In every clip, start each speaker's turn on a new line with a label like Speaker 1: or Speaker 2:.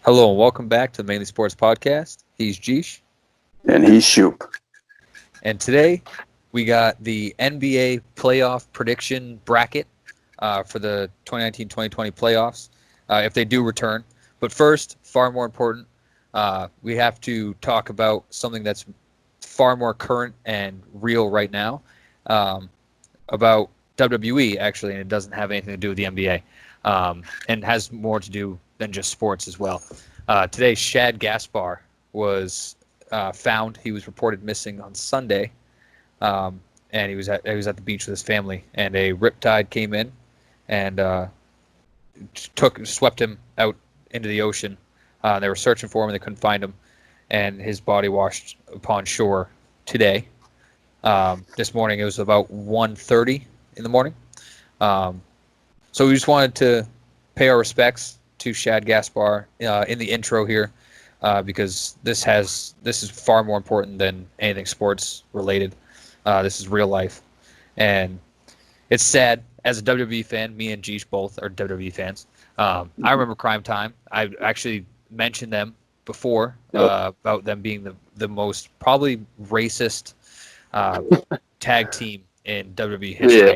Speaker 1: Hello and welcome back to the Mainly Sports Podcast. He's Jeesh,
Speaker 2: And he's Shoop.
Speaker 1: and today we got the NBA playoff prediction bracket for the 2019-2020 playoffs, if they do return. But first, far more important, we have to talk about something that's far more current and real right now, about WWE, actually, and it doesn't have anything to do with the NBA, and has more to do than just sports as well. Today, Shad Gaspar was found. He was reported missing on Sunday, and he was at the beach with his family. And a riptide came in and swept him out into the ocean. They were searching for him and they couldn't find him, and his body washed upon shore today. This morning it was about 1:30 in the morning. So we just wanted to pay our respects to Shad Gaspar in the intro here, because this is far more important than anything sports related. This is real life, and it's sad. As a WWE fan, me and Jeesh both are WWE fans. I remember Crime Time. I actually mentioned them before, about them being the most probably racist tag team in WWE history.
Speaker 2: Yeah.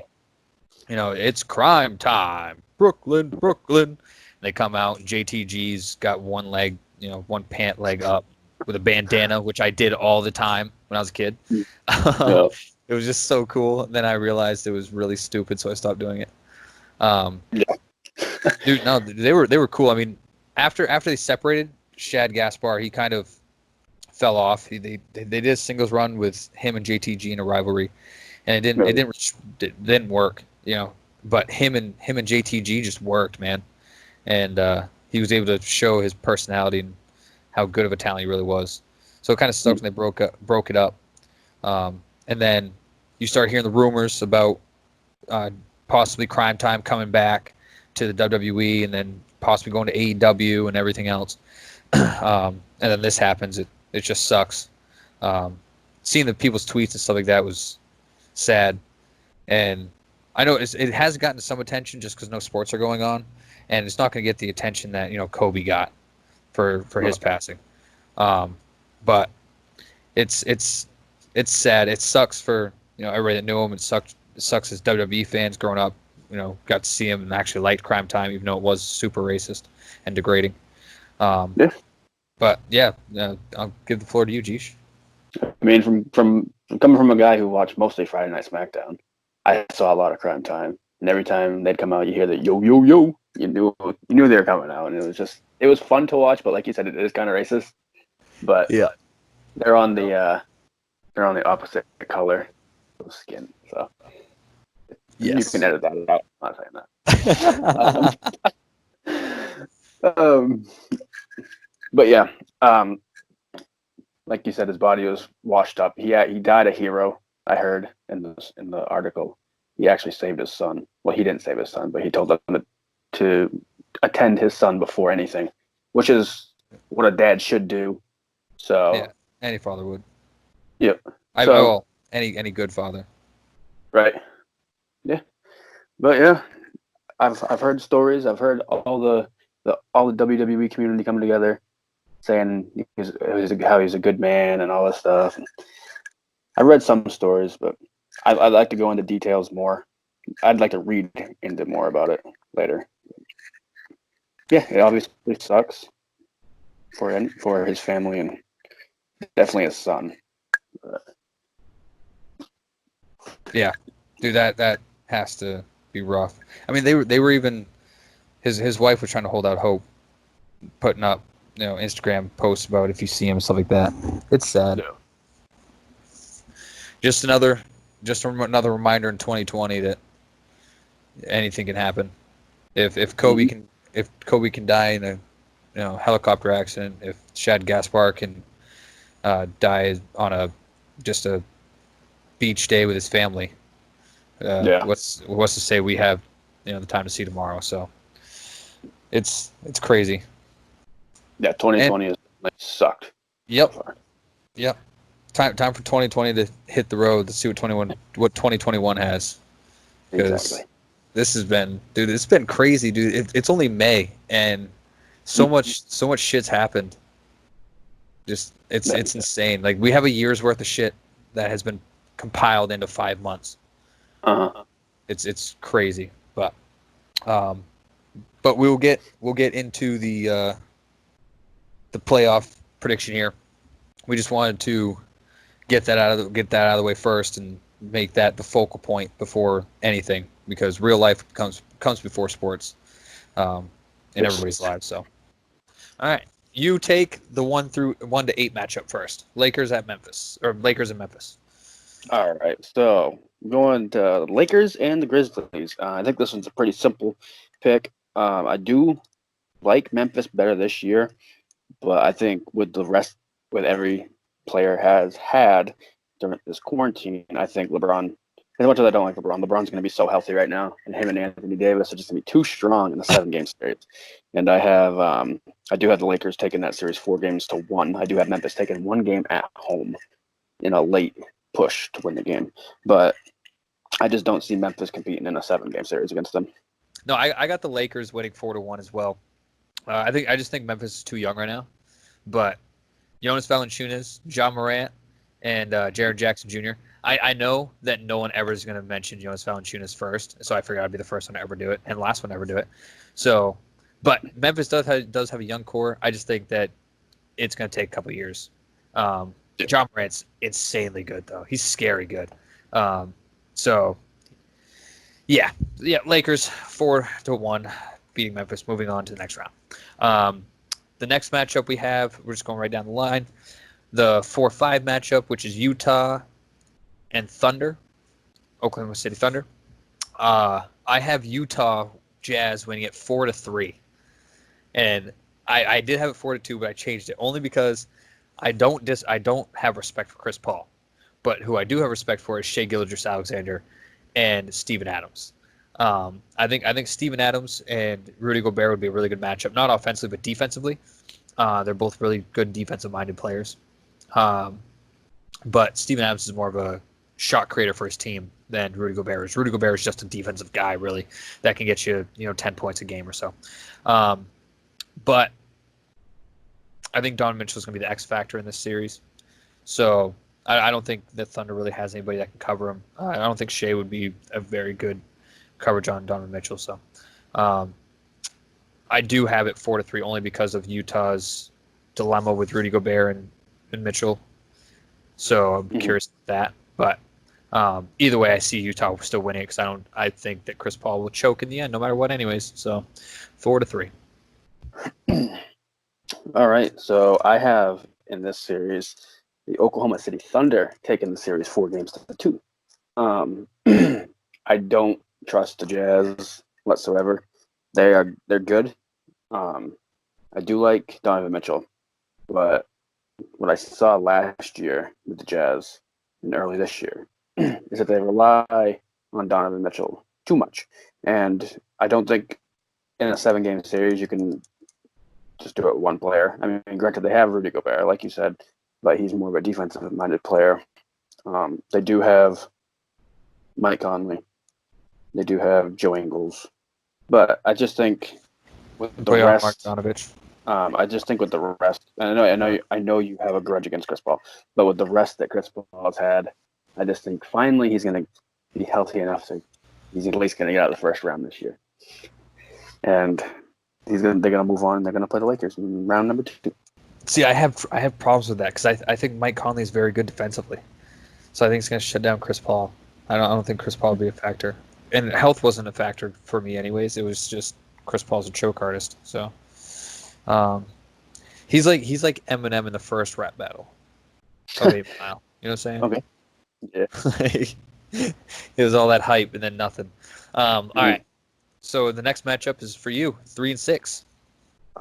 Speaker 1: You know, it's Crime Time, Brooklyn. They come out, and JTG's got one leg, one pant leg up with a bandana, which I did all the time when I was a kid.
Speaker 2: Yeah.
Speaker 1: It was just so cool. And then I realized it was really stupid, so I stopped doing it. Dude, no, they were cool. I mean, after they separated, Shad Gaspar, he kind of fell off. They did a singles run with him and JTG in a rivalry, and it didn't work. But him and JTG just worked, man. And he was able to show his personality and how good of a talent he really was. So it kind of sucked when they broke it up. And then you start hearing the rumors about possibly Crime Time coming back to the WWE and then possibly going to AEW and everything else. And then this happens. It just sucks. Seeing the people's tweets and stuff like that was sad. And I know it has gotten some attention just because no sports are going on, and it's not going to get the attention that Kobe got for his passing. But it's sad. It sucks for everybody that knew him. It sucks as WWE fans growing up. Got to see him and actually liked Crime Time, even though it was super racist and degrading.
Speaker 2: Yeah.
Speaker 1: But yeah, I'll give the floor to you, Jeesh.
Speaker 2: I mean, from coming from a guy who watched mostly Friday Night SmackDown, I saw a lot of Crime Time, and every time they'd come out, you hear the yo yo yo. You knew they were coming out, and it was fun to watch. But like you said, it is kind of racist. But
Speaker 1: Yeah,
Speaker 2: they're on the opposite color of skin, so
Speaker 1: yes.
Speaker 2: you can edit that out. I'm not saying that. But yeah, like you said, his body was washed up. He died a hero. I heard in the article, he actually saved his son. Well, he didn't save his son, but he told them to attend his son before anything, which is what a dad should do. So
Speaker 1: yeah, any father would.
Speaker 2: Yep.
Speaker 1: Any good father.
Speaker 2: Right. Yeah. But yeah, I've heard stories. I've heard all the WWE community coming together, saying how he's a good man and all this stuff. And I read some stories, but I'd like to go into details more. I'd like to read into more about it later. Yeah, it obviously sucks for his family and definitely his son. But
Speaker 1: Yeah, dude, that has to be rough. I mean, they were even his wife was trying to hold out hope, putting up Instagram posts about if you see him and stuff like that. It's sad.
Speaker 2: Yeah.
Speaker 1: Just another reminder in 2020 that anything can happen. If Kobe can die in a helicopter accident, if Shad Gaspar can die on a beach day with his family, what's to say we have the time to see tomorrow? So it's crazy.
Speaker 2: Yeah, 2020 has sucked.
Speaker 1: Yep. Yep. Time for 2020 to hit the road to see what 2021 has. Because
Speaker 2: Exactly.
Speaker 1: this has been, dude, it's been crazy, dude. It's only May, and so much shit's happened. Just it's insane. Like we have a year's worth of shit that has been compiled into 5 months. It's crazy, but we'll get into the playoff prediction here. We just wanted to get that out of the way first and make that the focal point before anything, because real life comes before sports in everybody's lives. So, all right, you take the 1 to 8 matchup first. Lakers and Memphis.
Speaker 2: All right, so going to the Lakers and the Grizzlies. I think this one's a pretty simple pick. I do like Memphis better this year, but I think with every player has had during this quarantine, I think LeBron, as much as I don't like LeBron's going to be so healthy right now, and him and Anthony Davis are just going to be too strong in the 7-game series. And I do have the Lakers taking that series 4-1. I do have Memphis taking 1 game at home in a late push to win the game, but I just don't see Memphis competing in a 7-game series against them.
Speaker 1: No, I got the Lakers winning 4-1 as well. I just think Memphis is too young right now, but Jonas Valanciunas, Ja Morant, and Jaren Jackson Jr. I know that no one ever is going to mention Jonas Valanciunas first, so I figured I'd be the first one to ever do it and last one to ever do it. So, but Memphis does have a young core. I just think that it's going to take a couple years. Ja Morant's insanely good though. He's scary good. So, yeah, Lakers 4-1 beating Memphis. Moving on to the next round. The next matchup we have, we're just going right down the line. The 4-5 matchup, which is Utah and Thunder, Oklahoma City Thunder. I have Utah Jazz winning it 4-3, and I did have it 4-2, but I changed it only because I don't have respect for Chris Paul, but who I do have respect for is Shai Gilgeous-Alexander and Steven Adams. I think Steven Adams and Rudy Gobert would be a really good matchup, not offensively but defensively. They're both really good defensive-minded players. But Steven Adams is more of a shot creator for his team than Rudy Gobert is. Rudy Gobert is just a defensive guy, really, that can get you 10 points a game or so. But I think Donovan Mitchell is going to be the X factor in this series. So I don't think the Thunder really has anybody that can cover him. I don't think Shai would be a very good coverage on Donovan Mitchell. So I do have it 4-3 only because of Utah's dilemma with Rudy Gobert and Mitchell. So I'm curious about that. But either way, I see Utah still winning because I think that Chris Paul will choke in the end no matter what anyways. So 4-3.
Speaker 2: All right, so I have in this series the Oklahoma City Thunder taking the series 4-2. I don't trust the Jazz whatsoever. They're good. I do like Donovan Mitchell, but what I saw last year with the Jazz and early this year is that they rely on Donovan Mitchell too much, and I don't think in a 7-game series you can just do it with one player. I mean, granted, they have Rudy Gobert, like you said, but he's more of a defensive-minded player. They do have Mike Conley. They do have Joe Ingles. But I just think with the rest, I just think with the rest, and I know you have a grudge against Chris Paul, but with the rest that Chris Paul has had, I just think finally he's going to be healthy enough so he's at least going to get out of the first round this year. And they're going to move on. They're going to play the Lakers in round number 2.
Speaker 1: See, I have problems with that because I think Mike Conley is very good defensively, so I think it's going to shut down Chris Paul. I don't think Chris Paul will be a factor, and health wasn't a factor for me anyways. It was just Chris Paul's a choke artist, so he's like Eminem in the first rap battle of 8 Mile. You know what I'm saying?
Speaker 2: Okay. Yeah.
Speaker 1: It was all that hype and then nothing. All right. So the next matchup is for you, 3 and 6.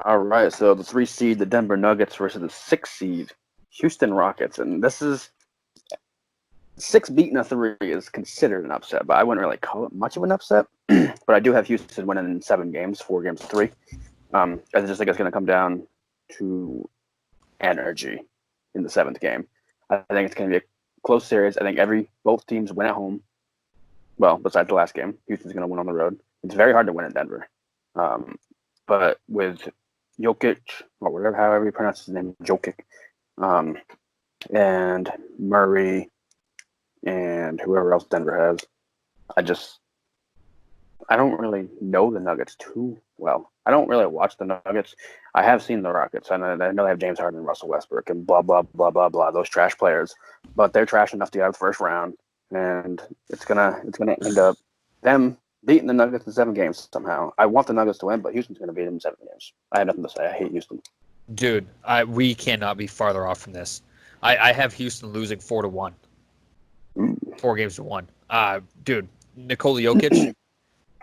Speaker 2: All right, so the 3 seed, the Denver Nuggets versus the 6 seed, Houston Rockets, and this is 6 beating a 3 is considered an upset, but I wouldn't really call it much of an upset. But I do have Houston winning in 7 games, 4-3. I just think it's going to come down to energy in the 7th game. I think it's going to be a close series. I think both teams win at home. Well, besides the last game, Houston's going to win on the road. It's very hard to win in Denver. But with Jokic, or whatever, however you pronounce his name, Jokic, and Murray, and whoever else Denver has. I don't really know the Nuggets too well. I don't really watch the Nuggets. I have seen the Rockets, and I know they have James Harden and Russell Westbrook and blah, blah, blah, blah, blah, those trash players. But they're trash enough to get out of the first round, and it's gonna end up them beating the Nuggets in 7 games somehow. I want the Nuggets to win, but Houston's going to beat them in 7 games. I have nothing to say. I hate Houston.
Speaker 1: Dude, we cannot be farther off from this. I have Houston losing 4-1. 4 games to 1. Dude, Nikola Jokic,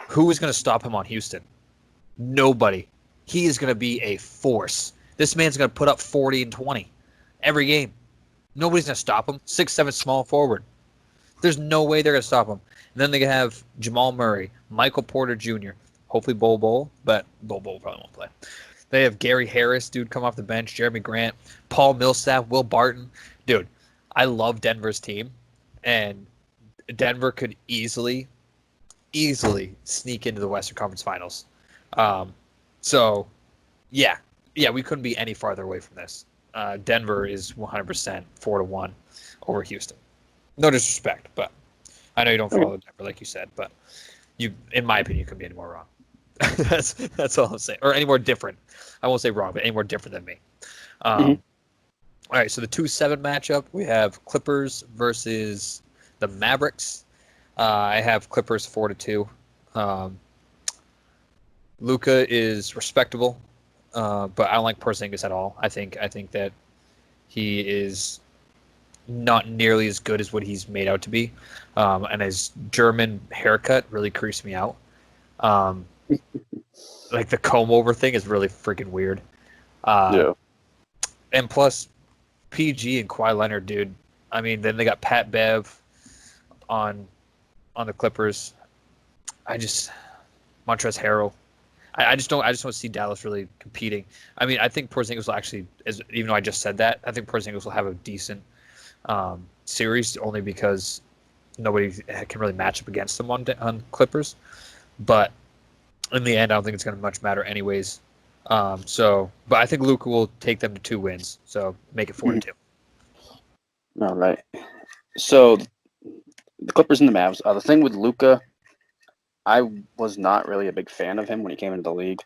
Speaker 1: who is going to stop him on Houston? Nobody. He is going to be a force. This man's going to put up 40 and 20 every game. Nobody's going to stop him. 6'7" small forward. There's no way they're going to stop him. And then they have Jamal Murray, Michael Porter Jr., hopefully Bol, but Bol probably won't play. They have Gary Harris, dude, come off the bench, Jeremy Grant, Paul Millsap, Will Barton. Dude, I love Denver's team, and Denver could easily sneak into the Western Conference Finals. So, yeah, we couldn't be any farther away from this. Denver is 100% 4-1 over Houston. No disrespect, but I know you don't follow Denver like you said, but you, in my opinion, you couldn't be any more wrong. that's all I'm saying, or any more different. I won't say wrong, but any more different than me. All right, so the 2-7 matchup, we have Clippers versus the Mavericks. I have Clippers 4-2. Luka is respectable, but I don't like Porzingis at all. I think that he is not nearly as good as what he's made out to be, and his German haircut really creeps me out. Like the comb over thing is really freaking weird. Yeah. And plus, PG and Kawhi Leonard, dude. I mean, then they got Pat Bev on the Clippers. Montrezl Harrell. I just don't see Dallas really competing. I mean, I think Porzingis will actually, even though I just said that, I think Porzingis will have a decent series only because nobody can really match up against them on Clippers. But in the end, I don't think it's going to much matter anyways. But I think Luka will take them to 2 wins. So make it 4-2.
Speaker 2: All right. So the Clippers and the Mavs. The thing with Luka, I was not really a big fan of him when he came into the league.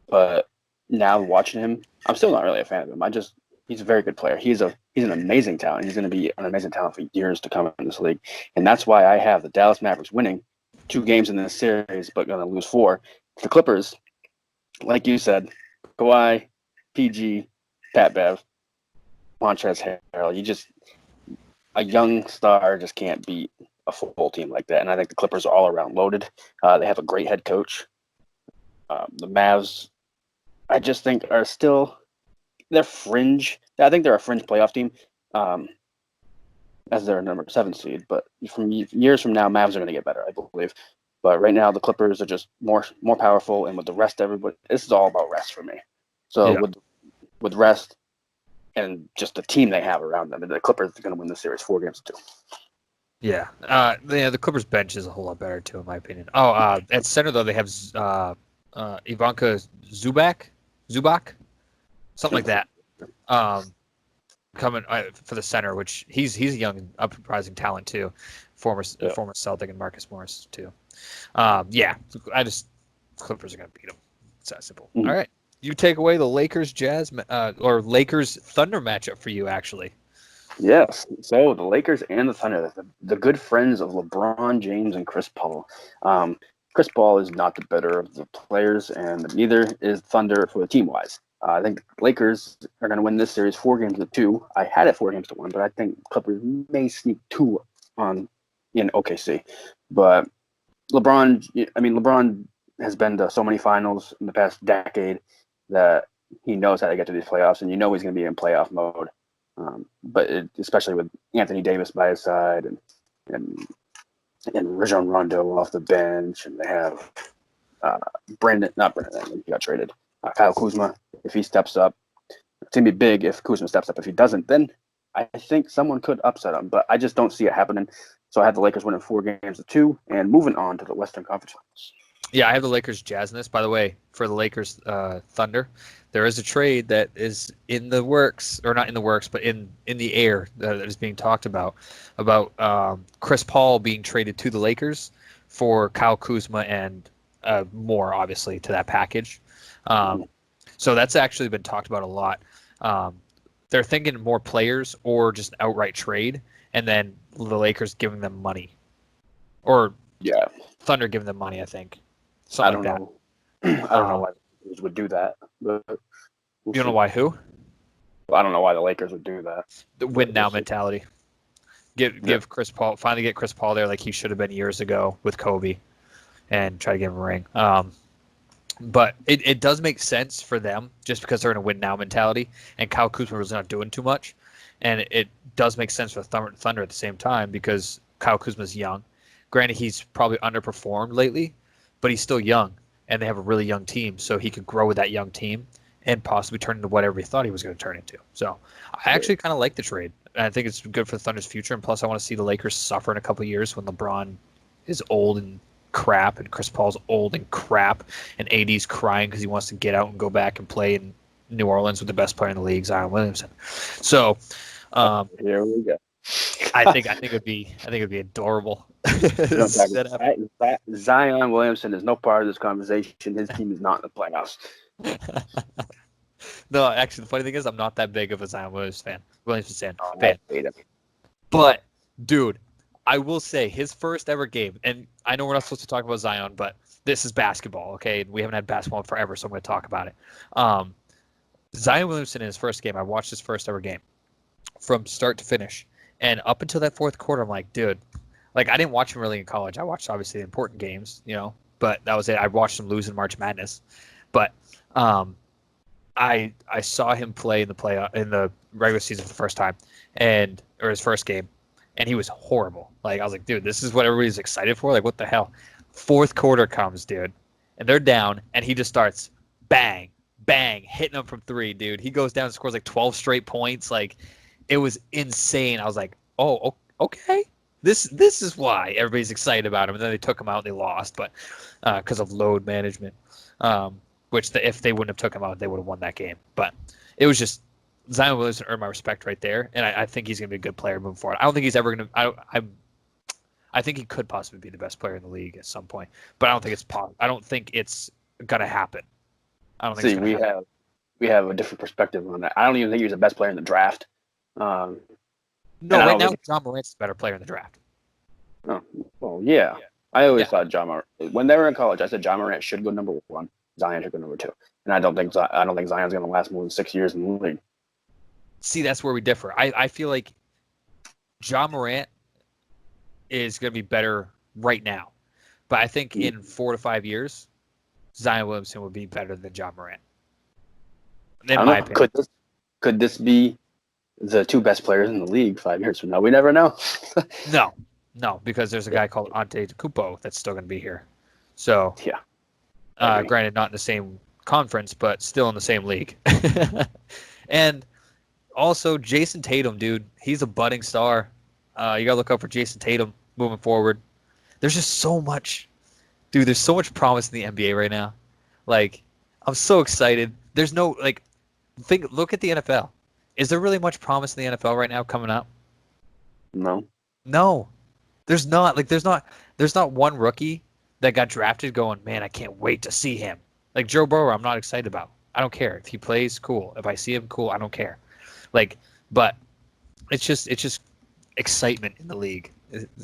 Speaker 2: But now watching him, I'm still not really a fan of him. He's a very good player. He's an amazing talent. He's going to be an amazing talent for years to come in this league. And that's why I have the Dallas Mavericks winning 2 games in this series, but going to lose 4. The Clippers, like you said, Kawhi, PG, Pat Bev, Montrezl Harrell. A young star just can't beat a full team like that. And I think the Clippers are all around loaded. They have a great head coach. The Mavs, I just think they're fringe. I think they're a fringe playoff team. As their number 7 seed, but from years from now, Mavs are going to get better, I believe. But right now, the Clippers are just more powerful, and with the rest, everybody, this is all about rest for me. So with rest and just the team they have around them, the Clippers are going to win the series 4 games to 2.
Speaker 1: Yeah, the Clippers bench is a whole lot better too, in my opinion. At center though, they have Ivanka Zubac, something like that. Coming for the center, which he's a young uprising talent too, former Celtic, and Marcus Morris too. Clippers are gonna beat them. It's that simple. Mm-hmm. All right, you take away the Lakers Jazz or Lakers Thunder matchup for you actually.
Speaker 2: Yes. So the Lakers and the Thunder, the good friends of LeBron James and Chris Paul. Chris Paul is not the better of the players, and neither is Thunder for the team wise. I think the Lakers are going to win this series 4 games to 2. I had it 4 games to 1, but I think Clippers may sneak 2 in OKC. But LeBron has been to so many finals in the past decade that he knows how to get to these playoffs, and he's going to be in playoff mode. Especially with Anthony Davis by his side and Rajon Rondo off the bench, and they have he got traded. Kyle Kuzma, if he steps up, it's going to be big if Kuzma steps up. If he doesn't, then I think someone could upset him, but I just don't see it happening. So I had the Lakers winning 4 games to 2 and moving on to the Western Conference Finals.
Speaker 1: Yeah, I have the Lakers Jazz in this. By the way, for the Lakers Thunder, there is a trade that is in the works, or not in the works, but in the air that is being talked about Chris Paul being traded to the Lakers for Kyle Kuzma and more, obviously, to that package. Um, so that's actually been talked about a lot. Um, they're thinking more players or just an outright trade, and then the Lakers giving them money, or
Speaker 2: Yeah,
Speaker 1: Thunder giving them money. I think
Speaker 2: I
Speaker 1: something like
Speaker 2: don't
Speaker 1: that.
Speaker 2: know. I don't know
Speaker 1: Um,
Speaker 2: why the Lakers would do that, but we'll
Speaker 1: you don't know
Speaker 2: see.
Speaker 1: why who?
Speaker 2: I don't know why the Lakers would do that.
Speaker 1: The win
Speaker 2: But we'll
Speaker 1: now
Speaker 2: see.
Speaker 1: mentality.
Speaker 2: Yeah.
Speaker 1: Give Chris Paul finally get Chris Paul there like he should have been years ago with Kobe, and try to give him a ring. But it does make sense for them just because they're in a win now mentality, and Kyle Kuzma was not doing too much, and it does make sense for Thunder at the same time because Kyle Kuzma's young. Granted, he's probably underperformed lately, but he's still young, and they have a really young team, so he could grow with that young team and possibly turn into whatever he thought he was going to turn into. So I actually kind of like the trade. I think it's good for the Thunder's future, and plus I want to see the Lakers suffer in a couple of years when LeBron is old and crap, and Chris Paul's old and crap, and AD's crying because he wants to get out and go back and play in New Orleans with the best player in the league, Zion Williamson. So
Speaker 2: Here we go.
Speaker 1: I think it'd be adorable.
Speaker 2: Zion Williamson is no part of this conversation. His team is not in the playoffs.
Speaker 1: No, actually, the funny thing is, I'm not that big of a Zion Williamson fan.
Speaker 2: I hate him.
Speaker 1: But dude, I will say his first ever game, and I know we're not supposed to talk about Zion, but this is basketball, okay? We haven't had basketball in forever, so I'm going to talk about it. Zion Williamson in his first game, I watched his first ever game from start to finish, and up until that fourth quarter, I'm like, dude, like I didn't watch him really in college. I watched obviously the important games, but that was it. I watched him lose in March Madness, but I saw him play in the regular season for the first time, or his first game, and he was horrible. Like I was like, dude, this is what everybody's excited for. Like what the hell? Fourth quarter comes, dude, and they're down, and he just starts bang, bang, hitting them from three, dude. He goes down and scores like 12 straight points. Like it was insane. I was like, oh, okay. This is why everybody's excited about him. And then they took him out and they lost, but because of load management. If they wouldn't have took him out, they would have won that game. But it was just Zion Williamson earned my respect right there, and I think he's going to be a good player moving forward. I don't think he's ever going to. I think he could possibly be the best player in the league at some point, but I don't think it's going to happen. I don't think.
Speaker 2: See, we have a different perspective on that. I don't even think he was the best player in the draft.
Speaker 1: No, right now John Morant's the better player in the draft.
Speaker 2: Oh, well, yeah. I always thought John Morant. When they were in college, I said John Morant should go number one. Zion should go number two, and I don't think Zion's going to last more than 6 years in the league.
Speaker 1: See, that's where we differ. I feel like John Morant is going to be better right now, but I think in 4 to 5 years, Zion Williamson will be better than John Morant. In my opinion,
Speaker 2: could this be the two best players in the league 5 years from now? We never know.
Speaker 1: No, because there's a guy called Antetokounmpo that's still going to be here. So
Speaker 2: yeah.
Speaker 1: Granted, not in the same conference, but still in the same league. And also, Jason Tatum, dude, he's a budding star. You got to look out for Jason Tatum moving forward. There's just so much. Dude, there's so much promise in the NBA right now. Like, I'm so excited. There's no, look at the NFL. Is there really much promise in the NFL right now coming up? No. There's not. There's not one rookie that got drafted going, man, I can't wait to see him. Like Joe Burrow, I'm not excited about. I don't care. If he plays, cool. If I see him, cool. I don't care. But it's just excitement in the league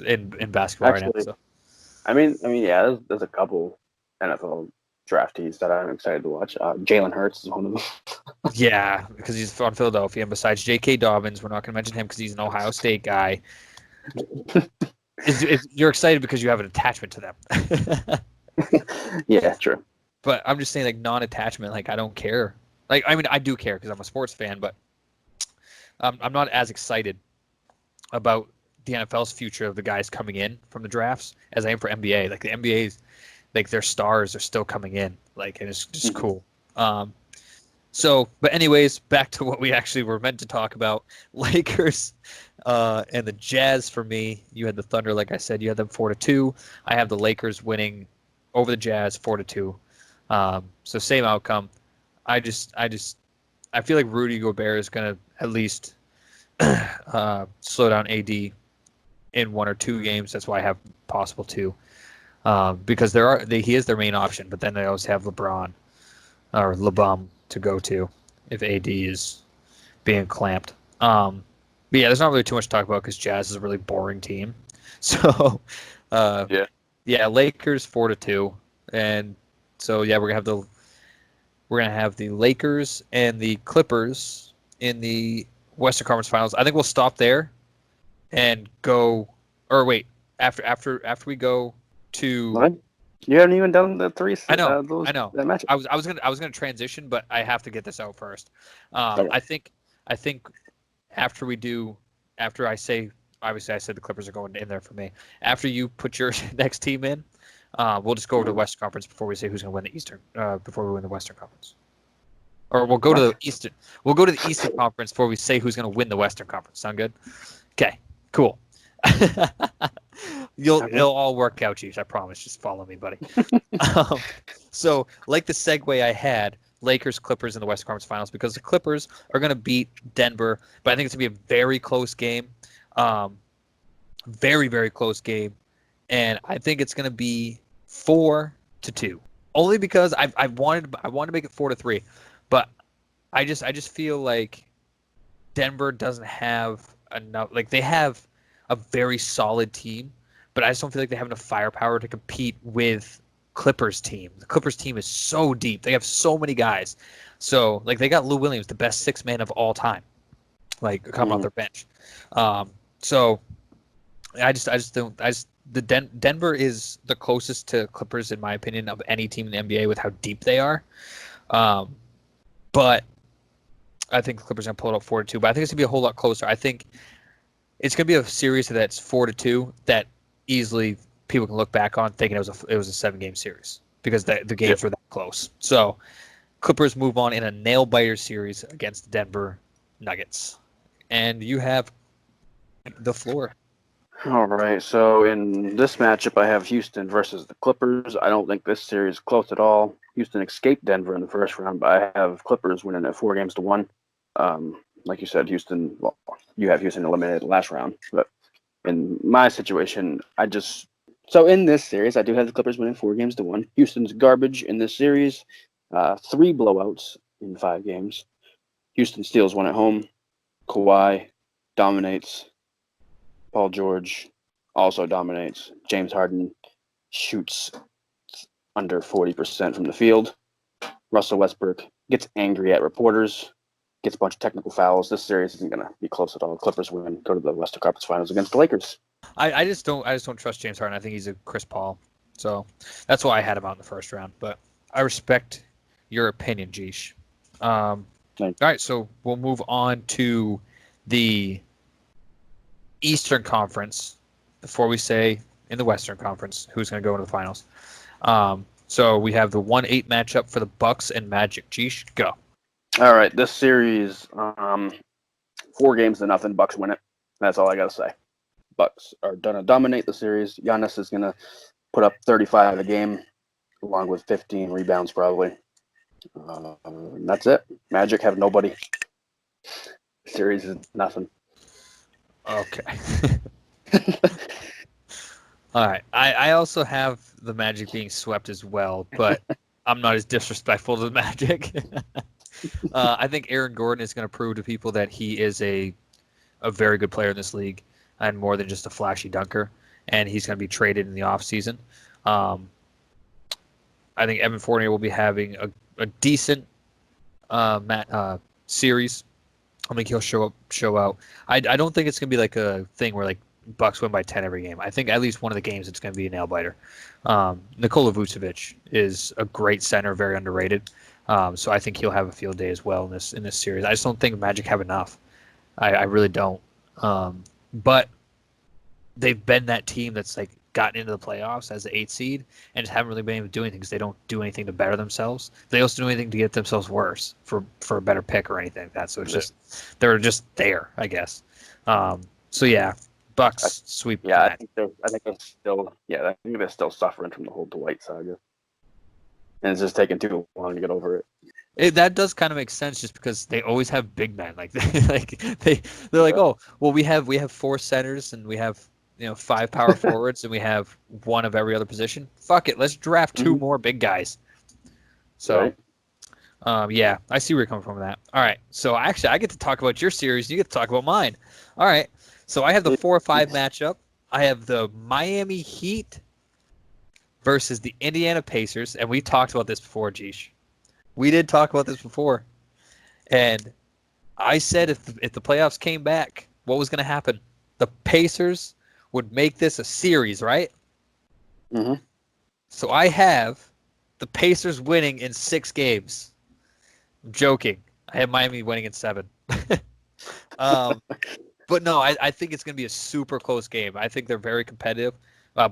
Speaker 1: in basketball right now. So.
Speaker 2: I mean, yeah, there's a couple NFL draftees that I'm excited to watch. Jalen Hurts is one of them.
Speaker 1: Yeah, because he's from Philadelphia. And besides J.K. Dobbins, we're not going to mention him because he's an Ohio State guy. You're excited because you have an attachment to them.
Speaker 2: Yeah, true.
Speaker 1: But I'm just saying, non-attachment. I don't care. I do care because I'm a sports fan, but I'm not as excited about the NFL's future of the guys coming in from the drafts as I am for NBA. The NBA's, their stars are still coming in, and it's just cool. But anyways, back to what we actually were meant to talk about. Lakers and the Jazz for me. You had the Thunder, like I said, you had them 4-2. I have the Lakers winning over the Jazz 4-2. So same outcome. I feel like Rudy Gobert is going to at least slow down AD in 1 or 2 games. That's why I have possible 2. Because he is their main option, but then they always have LeBron or LeBum to go to if AD is being clamped. But yeah, there's not really too much to talk about because Jazz is a really boring team. So yeah, Lakers 4-2, and so yeah, we're gonna have the Lakers and the Clippers in the Western Conference Finals. I think we'll stop there and go. Or wait, after we go to.
Speaker 2: What? You haven't even done the 3.
Speaker 1: I know.
Speaker 2: That match.
Speaker 1: I was gonna transition, but I have to get this out first.
Speaker 2: Okay.
Speaker 1: I think after I say, obviously I said the Clippers are going in there for me. After you put your next team in, we'll just go over to the Western Conference before we say who's going to win the Eastern. Before we win the Western Conference, or we'll go to the Eastern. We'll go to the Eastern Conference before we say who's going to win the Western Conference. Sound good? Okay, cool. It'll all work out, Chiefs. I promise. Just follow me, buddy. So, like the segue I had, Lakers, Clippers in the Western Conference Finals, because the Clippers are going to beat Denver, but I think it's going to be a very close game. Very, very close game. And I think it's going to be 4-2. Only because I wanted to make it 4-3, but I just feel like Denver doesn't have enough. Like, they have a very solid team, but I just don't feel like they have enough firepower to compete with Clippers team. The Clippers team is so deep. They have so many guys. So, like, they got Lou Williams, the best 6-man of all time, like, coming off their bench. So Denver is the closest to Clippers, in my opinion, of any team in the NBA with how deep they are. But I think the Clippers are going to pull it up 4-2. But I think it's going to be a whole lot closer. I think it's going to be a series that's 4-2 that easily people can look back on thinking it was a 7-game series because the games were that close. So Clippers move on in a nail-biter series against the Denver Nuggets. And you have the floor.
Speaker 2: All right. So in this matchup, I have Houston versus the Clippers. I don't think this series is close at all. Houston escaped Denver in the first round, but I have Clippers winning at 4-1. Like you said, Houston. Well, you have Houston eliminated the last round, but in my situation, so in this series, I do have the Clippers winning 4-1. Houston's garbage in this series. 3 blowouts in 5 games. Houston steals 1 at home. Kawhi dominates. Paul George also dominates. James Harden shoots under 40% from the field. Russell Westbrook gets angry at reporters, gets a bunch of technical fouls. This series isn't going to be close at all. Clippers win, go to the Western Conference Finals against the Lakers.
Speaker 1: I just don't trust James Harden. I think he's a Chris Paul. So that's why I had him out in the first round. But I respect your opinion, Jeesh. All right, so we'll move on to the Eastern Conference before we say in the Western Conference who's going to go into the finals. So we have the 1-8 matchup for the Bucks and Magic. Jeesh, go.
Speaker 2: All right, this series, 4-0. Bucks win it. That's all I got to say. Bucks are going to dominate the series. Giannis is going to put up 35 a game, along with 15 rebounds probably. That's it. Magic have nobody. Series is nothing.
Speaker 1: Okay. All right. I also have the Magic being swept as well, but I'm not as disrespectful to the Magic. I think Aaron Gordon is going to prove to people that he is a very good player in this league and more than just a flashy dunker, and he's going to be traded in the offseason. I think Evan Fournier will be having a decent series. I think he'll show out. I don't think it's going to be like a thing where like Bucks win by 10 every game. I think at least one of the games it's going to be a nail biter. Nikola Vucevic is a great center, very underrated. So I think he'll have a field day as well in this series. I just don't think Magic have enough. I really don't. But they've been that team that's like gotten into the playoffs as the 8th seed and just haven't really been able to do anything because they don't do anything to better themselves. They also do anything to get themselves worse for a better pick or anything like that. So it's just they're just there, I guess. So yeah, Bucks sweep.
Speaker 2: Yeah,
Speaker 1: that.
Speaker 2: I think they're still suffering from the whole Dwight saga, and it's just taking too long to get over it.
Speaker 1: That does kind of make sense, just because they always have big men. Like they're like, oh, well, we have 4 centers and we have 5 power forwards and we have 1 of every other position. Fuck it, let's draft 2 more big guys. So,
Speaker 2: Right.
Speaker 1: yeah, I see where you're coming from with that. All right, so actually, I get to talk about your series. You get to talk about mine. All right, so I have the 4-5 matchup. I have the Miami Heat versus the Indiana Pacers, and we talked about this before, Jeesh. We did talk about this before, and I said if the playoffs came back, what was going to happen? The Pacers would make this a series, right?
Speaker 2: Mm-hmm.
Speaker 1: So I have the Pacers winning in 6 games. I'm joking. I have Miami winning in 7. But no, I think it's going to be a super close game. I think they're very competitive.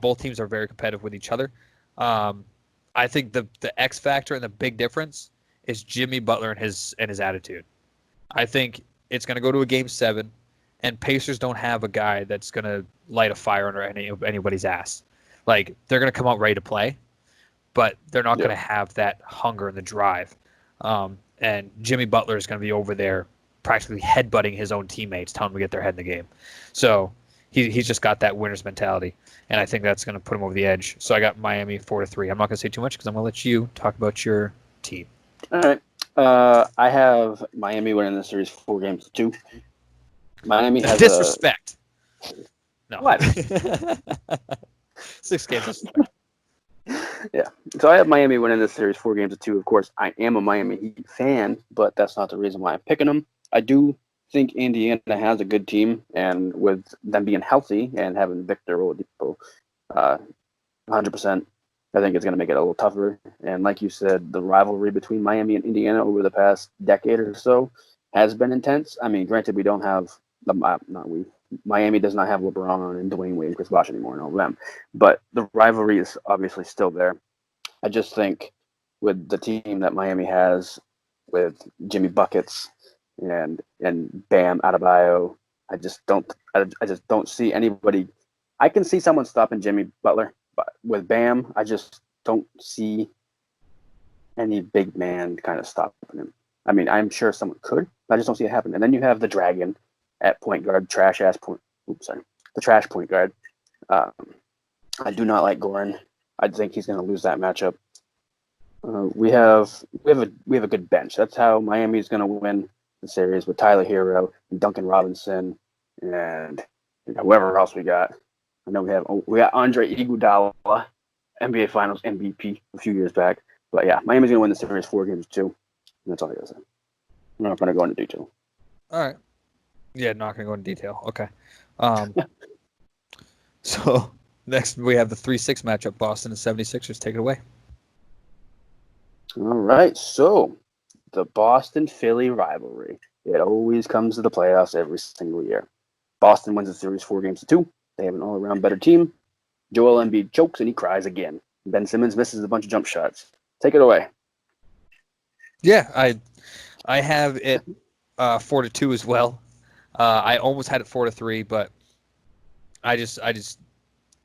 Speaker 1: Both teams are very competitive with each other. I think the X factor and the big difference is Jimmy Butler and his attitude. I think it's going to go to a game 7, and Pacers don't have a guy that's going to light a fire under anybody's ass. Like, they're going to come out ready to play, but they're not going to have that hunger and the drive. And Jimmy Butler is going to be over there practically headbutting his own teammates, telling them to get their head in the game. So he's just got that winner's mentality, and I think that's going to put him over the edge. So I got Miami 4-3. I'm not going to say too much because I'm going to let you talk about your team.
Speaker 2: All right. I have Miami winning the series 4-2. Miami has
Speaker 1: disrespect. No.
Speaker 2: What?
Speaker 1: 6 games. Disrespect.
Speaker 2: Yeah. So I have Miami winning this series 4-2. Of course, I am a Miami Heat fan, but that's not the reason why I'm picking them. I do think Indiana has a good team, and with them being healthy and having Victor Oladipo, 100%. I think it's going to make it a little tougher. And like you said, the rivalry between Miami and Indiana over the past decade or so has been intense. I mean, granted, we don't have Miami does not have LeBron and Dwayne Wade and Chris Bosh anymore and all of them, but the rivalry is obviously still there. I just think with the team that Miami has, with Jimmy Buckets and Bam Adebayo, I just don't see anybody. I can see someone stopping Jimmy Butler. But with Bam, I just don't see any big man kind of stopping him. I mean, I'm sure someone could, but I just don't see it happen. And then you have the Dragon at point guard, the trash point guard. I do not like Goran. I think he's going to lose that matchup. We have a good bench. That's how Miami is going to win the series, with Tyler Hero and Duncan Robinson and whoever else we got. I know we got Andre Iguodala, NBA Finals MVP a few years back. But yeah, Miami's gonna win the series 4-2, and that's all I gotta say. I'm not gonna go into detail.
Speaker 1: All right. Yeah, not gonna go into detail. Okay. So next we have the 3-6 matchup, Boston and 76ers. Take it away.
Speaker 2: All right, so the Boston-Philly rivalry. It always comes to the playoffs every single year. Boston wins the series 4-2. They have an all-around better team. Joel Embiid chokes and he cries again. Ben Simmons misses a bunch of jump shots. Take it away.
Speaker 1: Yeah, I have it 4-2 as well. I almost had it 4-3, but I just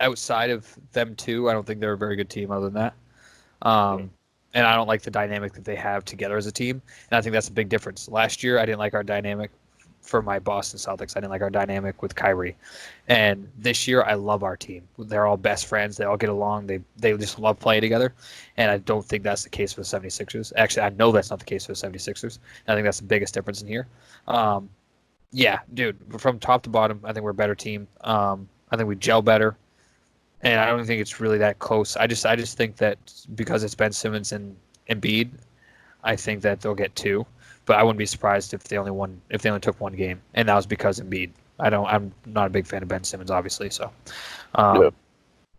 Speaker 1: outside of them two, I don't think they're a very good team other than that. And I don't like the dynamic that they have together as a team. And I think that's a big difference. Last year, I didn't like our dynamic for my Boston Celtics. I didn't like our dynamic with Kyrie. And this year, I love our team. They're all best friends. They all get along. They just love playing together. And I don't think that's the case for the 76ers. Actually, I know that's not the case for the 76ers. I think that's the biggest difference in here. Yeah, dude, from top to bottom, I think we're a better team. I think we gel better. And I don't think it's really that close. I just think that because it's Ben Simmons and Embiid, I think that they'll get 2. But I wouldn't be surprised if they only took 1 game, and that was because Embiid. I'm not a big fan of Ben Simmons, obviously. So,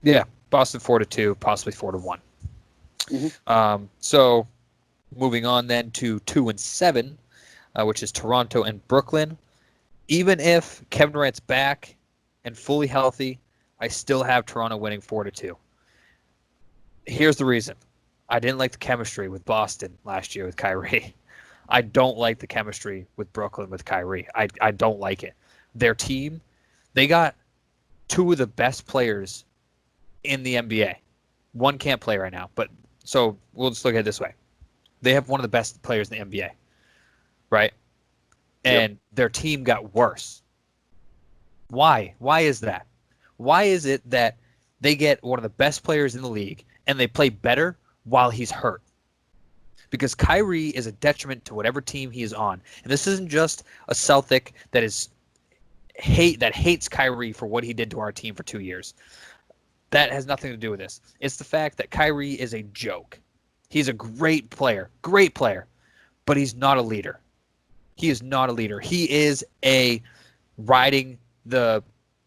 Speaker 1: yeah, Boston 4-2, possibly 4-1.
Speaker 2: Mm-hmm.
Speaker 1: So, moving on then to 2-7, which is Toronto and Brooklyn. Even if Kevin Durant's back and fully healthy, I still have Toronto winning 4-2. Here's the reason. I didn't like the chemistry with Boston last year with Kyrie. I don't like the chemistry with Brooklyn with Kyrie. I don't like it. Their team, they got two of the best players in the NBA. One can't play right now, but so we'll just look at it this way. They have one of the best players in the NBA, right? And their team got worse. Why? Why is that? Why is it that they get one of the best players in the league and they play better while he's hurt? Because Kyrie is a detriment to whatever team he is on. And this isn't just a Celtic that hates Kyrie for what he did to our team for 2 years. That has nothing to do with this. It's the fact that Kyrie is a joke. He's a great player, but he's not a leader. He is not a leader. He is a riding the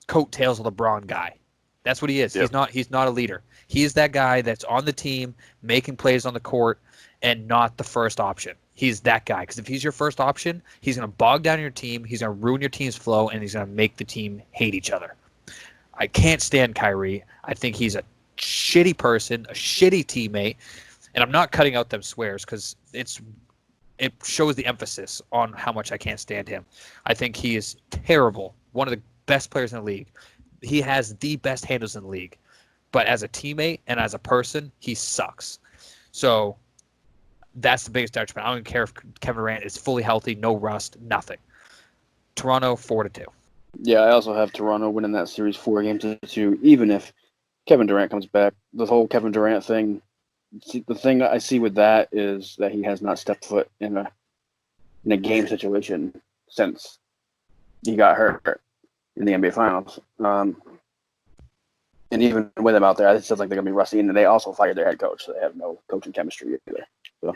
Speaker 1: coattails of LeBron guy. That's what he is. Yep. He's not a leader. He is that guy that's on the team, making plays on the court, and not the first option. He's that guy. Because if he's your first option, he's going to bog down your team, he's going to ruin your team's flow, and he's going to make the team hate each other. I can't stand Kyrie. I think he's a shitty person, a shitty teammate, and I'm not cutting out them swears because it shows the emphasis on how much I can't stand him. I think he is terrible. One of the best players in the league. He has the best handles in the league. But as a teammate and as a person, he sucks. So that's the biggest detriment. I don't even care if Kevin Durant is fully healthy, no rust, nothing. Toronto 4-2.
Speaker 2: Yeah, I also have Toronto winning that series 4-2, even if Kevin Durant comes back. The whole Kevin Durant thing, the thing I see with that is that he has not stepped foot in a game situation since he got hurt in the NBA Finals. And even with him out there, I still think they're going to be rusty. And they also fired their head coach, so they have no coaching chemistry either. So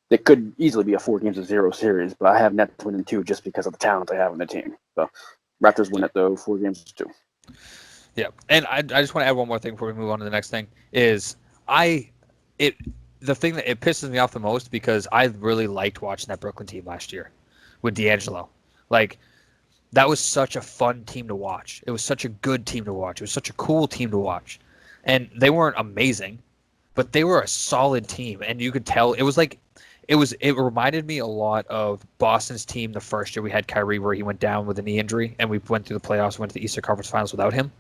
Speaker 2: it could easily be a 4-0 series, but I have Nets winning 2 just because of the talent they have on the team. So Raptors win it, though, 4-2.
Speaker 1: Yeah, and I just want to add one more thing before we move on to the next thing, is the thing that it pisses me off the most because I really liked watching that Brooklyn team last year with D'Angelo. Like, that was such a fun team to watch. It was such a good team to watch. It was such a cool team to watch. And they weren't amazing, but they were a solid team. And you could tell it reminded me a lot of Boston's team the first year we had Kyrie, where he went down with a knee injury and we went through the playoffs, went to the Eastern Conference Finals without him.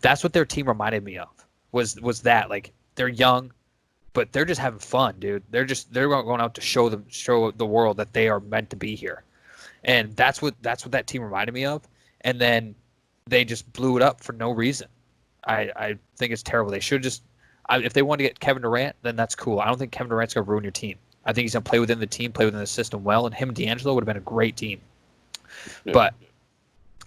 Speaker 1: That's what their team reminded me of. Was that, like, they're young, but they're just having fun, dude. They're going out to show the world that they are meant to be here. And that's what that team reminded me of. And then they just blew it up for no reason. I think it's terrible. They should just, if they want to get Kevin Durant, then that's cool. I don't think Kevin Durant's going to ruin your team. I think he's going to play within the team, play within the system well, and him and D'Angelo would have been a great team. Yeah. But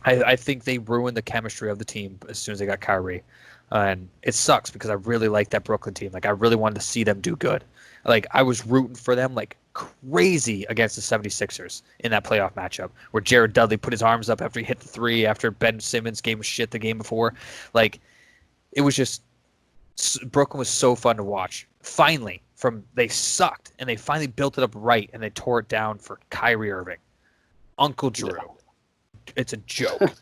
Speaker 1: I think they ruined the chemistry of the team as soon as they got Kyrie. And it sucks because I really like that Brooklyn team. Like, I really wanted to see them do good. Like, I was rooting for them like crazy against the 76ers in that playoff matchup where Jared Dudley put his arms up after he hit the 3 after Ben Simmons game was shit the game before. Like, it was just, Brooklyn was so fun to watch. Finally, they sucked and they finally built it up right and they tore it down for Kyrie Irving. Uncle Drew. Yeah. It's a joke.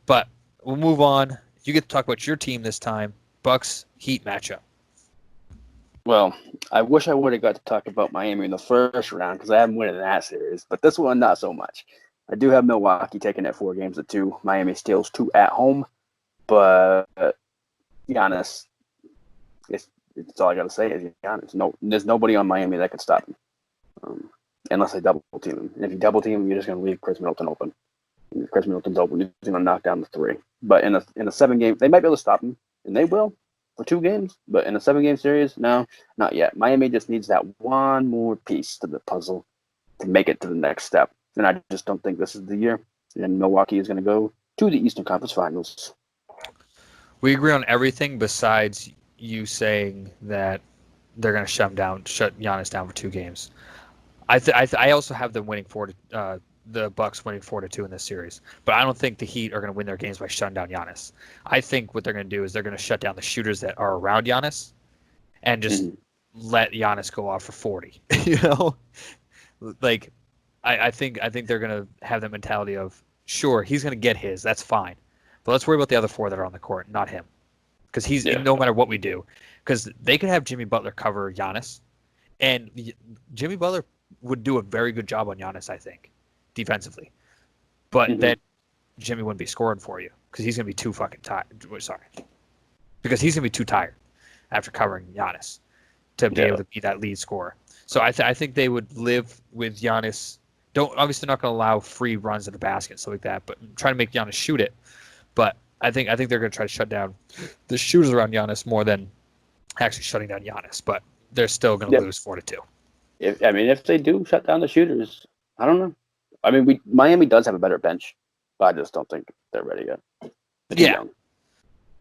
Speaker 1: But we'll move on. You get to talk about your team this time. Bucks Heat matchup.
Speaker 2: Well, I wish I would have got to talk about Miami in the first round because I haven't won in that series. But this one, not so much. I do have Milwaukee taking it 4-2. Miami steals 2 at home. But Giannis, it's all I got to say is Giannis. There's nobody on Miami that could stop him unless they double team him. And if you double team him, you're just going to leave Chris Middleton open. If Chris Middleton's open, he's going to knock down the 3. But in a 7-game, they might be able to stop him, and they will for 2 games. But in a 7-game series, no, not yet. Miami just needs that one more piece to the puzzle to make it to the next step. And I just don't think this is the year. And Milwaukee is going to go to the Eastern Conference Finals.
Speaker 1: We agree on everything besides you saying that they're going to shut Giannis down for 2 games. I also have them winning the Bucks winning 4-2 in this series. But I don't think the Heat are going to win their games by shutting down Giannis. I think what they're going to do is they're going to shut down the shooters that are around Giannis and just let Giannis go off for 40. You know? Like, I think they're going to have the mentality of, sure, he's going to get his. That's fine. But let's worry about the other 4 that are on the court, not him. Because no matter what we do. Because they could have Jimmy Butler cover Giannis. And Jimmy Butler would do a very good job on Giannis, I think, defensively. But then Jimmy wouldn't be scoring for you because he's going to be too fucking tired. Sorry. Because he's going to be too tired after covering Giannis to be able to be that lead scorer. So I think they would live with Giannis. Obviously not going to allow free runs at the basket and stuff like that, but try to make Giannis shoot it. But I think they're going to try to shut down the shooters around Giannis more than actually shutting down Giannis. But they're still going to lose 4-2.
Speaker 2: If they do shut down the shooters, I don't know. I mean, Miami does have a better bench, but I just don't think they're ready yet.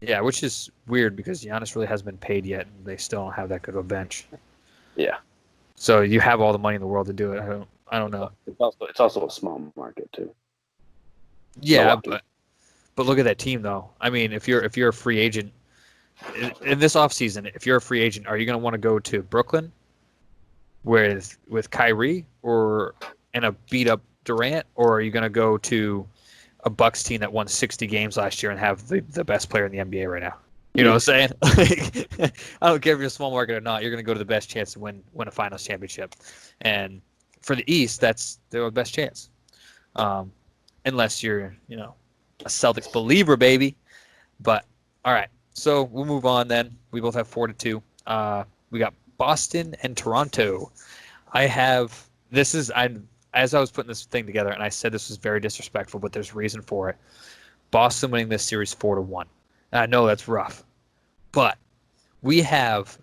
Speaker 1: Yeah, which is weird because Giannis really hasn't been paid yet, and they still don't have that good of a bench.
Speaker 2: Yeah.
Speaker 1: So you have all the money in the world to do it. I don't know.
Speaker 2: It's also a small market too.
Speaker 1: Yeah, but look at that team though. I mean, if you're a free agent in this offseason, if you're a free agent, are you going to want to go to Brooklyn with Kyrie and a beat up Durant, or are you going to go to a Bucks team that won 60 games last year and have the best player in the NBA right now? You know what I'm saying? I don't care if you're a small market or not. You're going to go to the best chance to win a finals championship. And for the East, that's their best chance. Unless you're, a Celtics believer, baby. But, all right. So we'll move on then. We both have 4-2. We got Boston and Toronto. As I was putting this thing together, and I said this was very disrespectful, but there's reason for it. Boston winning this series 4-1. I know that's rough, but we have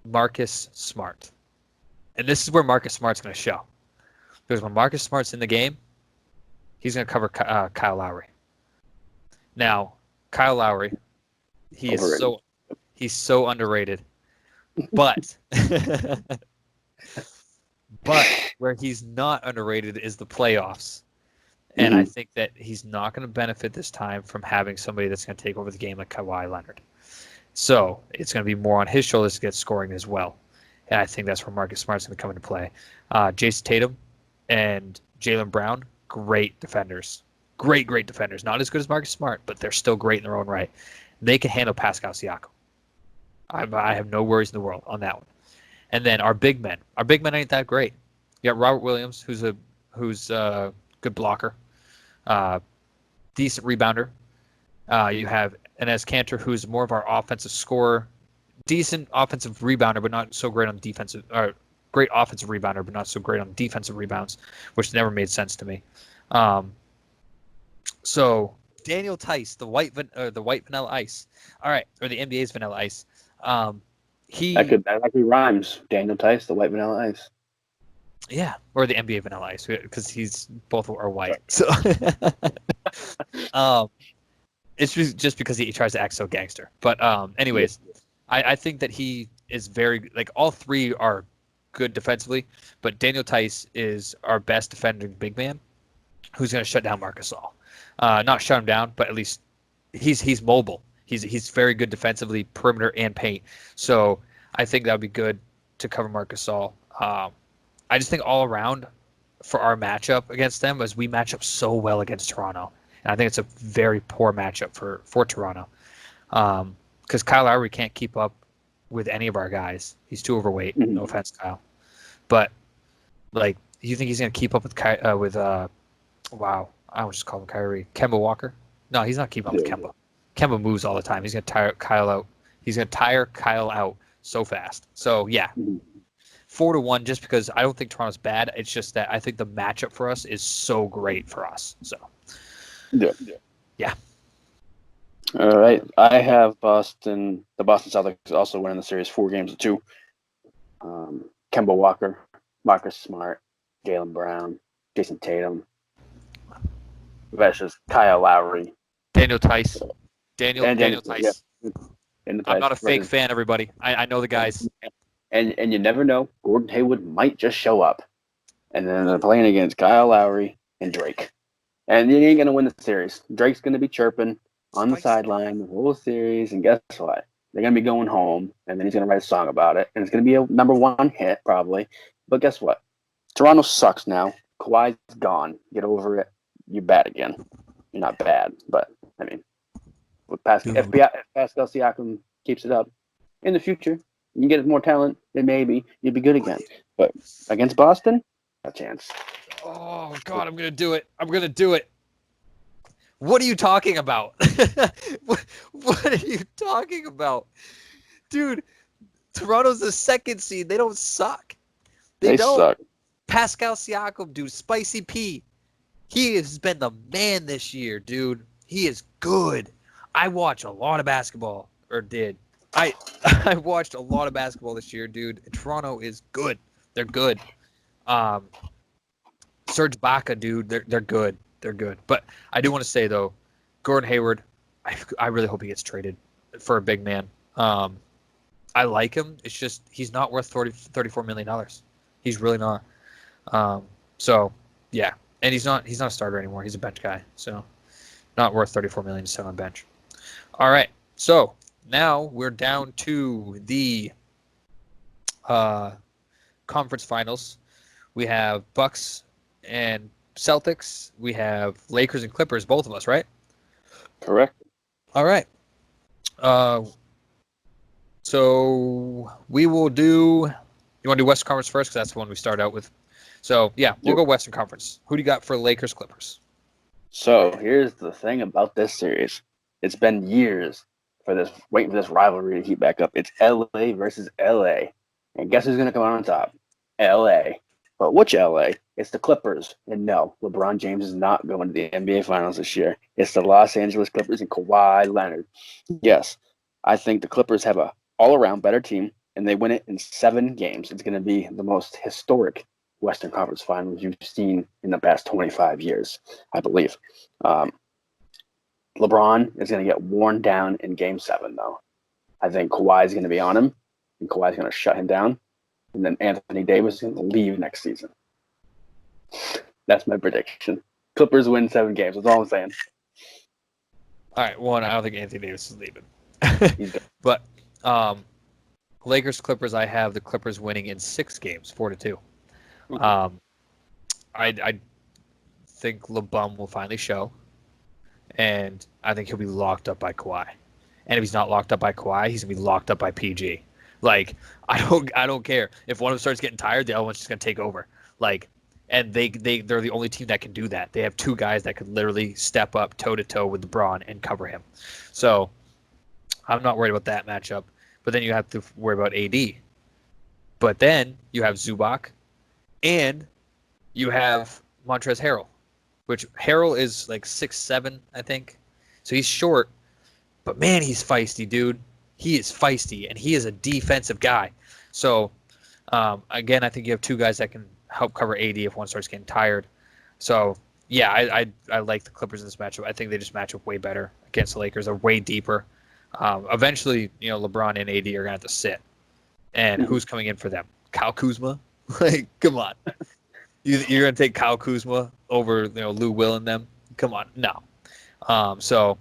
Speaker 1: Marcus Smart. And this is where Marcus Smart's going to show. Because when Marcus Smart's in the game, he's going to cover Kyle Lowry. Now, Kyle Lowry, he's so underrated. But where he's not underrated is the playoffs. And I think that he's not going to benefit this time from having somebody that's going to take over the game like Kawhi Leonard. So it's going to be more on his shoulders to get scoring as well. And I think that's where Marcus Smart's going to come into play. Jason Tatum and Jaylen Brown, great defenders. Great defenders. Not as good as Marcus Smart, but they're still great in their own right. They can handle Pascal Siakam. I have no worries in the world on that one. And then our big men. Our big men ain't that great. You got Robert Williams, who's a good blocker, decent rebounder. You have Enes Kanter, who's more of our offensive scorer, decent offensive rebounder, but not so great on defensive. Or great offensive rebounder, but not so great on defensive rebounds, which never made sense to me. So Daniel Tice, the white vanilla ice. All right, or the NBA's vanilla ice. That
Speaker 2: actually rhymes. Daniel Tice, the white vanilla ice.
Speaker 1: Yeah, or the NBA vanilla ice, because he's both are white. So, it's just because he tries to act so gangster. But anyways, I think that he is very all three are good defensively, but Daniel Tice is our best defending big man, who's going to shut down Marc Gasol. Not shut him down, but at least he's mobile. He's very good defensively, perimeter and paint. So I think that would be good to cover Marc Gasol. I just think all around for our matchup against them, as we match up so well against Toronto, and I think it's a very poor matchup for Toronto, because Kyle Lowry can't keep up with any of our guys. He's too overweight. Mm-hmm. No offense, Kyle, but you think he's gonna keep up with wow, I would just call him Kyrie, Kemba Walker? No, he's not keeping up with Kemba. Kemba moves all the time. He's gonna tire Kyle out. He's gonna tire Kyle out so fast. So yeah. 4-1, just because I don't think Toronto's bad. It's just that I think the matchup for us is so great for us. So, yeah.
Speaker 2: All right, I have Boston. The Boston Celtics also winning the series 4-2. Kemba Walker, Marcus Smart, Jaylen Brown, Jason Tatum, versus Kyle Lowry,
Speaker 1: Daniel Tice, Daniel Tice.
Speaker 2: Yeah.
Speaker 1: I'm not a fake fan, everybody. I know the guys.
Speaker 2: And you never know. Gordon Hayward might just show up. And then they're playing against Kyle Lowry and Drake. And you ain't going to win the series. Drake's going to be chirping on the sideline the whole series. And guess what? They're going to be going home. And then he's going to write a song about it. And it's going to be a #1 hit, probably. But guess what? Toronto sucks now. Kawhi's gone. Get over it. You're bad again. You're not bad. But, I mean, if Pascal Siakam keeps it up in the future, you get more talent, then maybe you'd be good again. But against Boston, no chance.
Speaker 1: Oh, God, I'm going to do it. What are you talking about? What are you talking about? Dude, Toronto's the second seed. They don't suck. They don't.
Speaker 2: suck.
Speaker 1: Pascal Siakam, dude, Spicy P. He has been the man this year, dude. He is good. I watch a lot of basketball, or did. I I watched a lot of basketball this year, dude. Toronto is good. They're good. Serge Ibaka, dude, they're good. They're good. But I do want to say though, Gordon Hayward, I really hope he gets traded for a big man. I like him. It's just he's not worth $34 million. He's really not. So yeah, and he's not a starter anymore. He's a bench guy. So not worth $34 million to sit on bench. All right. So now we're down to the conference finals. We have Bucks and Celtics. We have Lakers and Clippers, both of us, right?
Speaker 2: Correct.
Speaker 1: All right. So we will do. You want to do Western Conference first, because that's the one we start out with. So yeah, we'll go Western Conference. Who do you got for Lakers Clippers?
Speaker 2: So here's the thing about this series. It's been years waiting for this rivalry to heat back up. It's LA versus LA. And guess who's going to come out on top? LA. But which LA? It's the Clippers. And no, LeBron James is not going to the NBA Finals this year. It's the Los Angeles Clippers and Kawhi Leonard. Yes, I think the Clippers have a all-around better team, and they win it in 7 games. It's going to be the most historic Western Conference Finals you've seen in the past 25 years, I believe. LeBron is going to get worn down in Game 7, though. I think Kawhi is going to be on him, and Kawhi is going to shut him down. And then Anthony Davis is going to leave next season. That's my prediction. Clippers win 7 games. That's all I'm saying.
Speaker 1: All right. One, I don't think Anthony Davis is leaving. But Lakers Clippers, I have the Clippers winning in 6 games, 4-2. I think LeBron will finally show, and I think he'll be locked up by Kawhi. And if he's not locked up by Kawhi, he's gonna be locked up by PG. Like I don't care if one of them starts getting tired, the other one's just gonna take over. Like, and they're the only team that can do that. They have 2 guys that could literally step up toe to toe with LeBron and cover him. So I'm not worried about that matchup. But then you have to worry about AD. But then you have Zubac, and you have Montrezl Harrell, which Harrell is like 6'7", I think. So he's short, but man, he's feisty, dude. He is feisty, and he is a defensive guy. So, again, I think you have 2 guys that can help cover AD if one starts getting tired. So, yeah, I like the Clippers in this matchup. I think they just match up way better against the Lakers. They're way deeper. Eventually, LeBron and AD are gonna have to sit, and who's coming in for them? Kyle Kuzma? Like, come on, you're gonna take Kyle Kuzma over Lou Will and them? Come on, no. So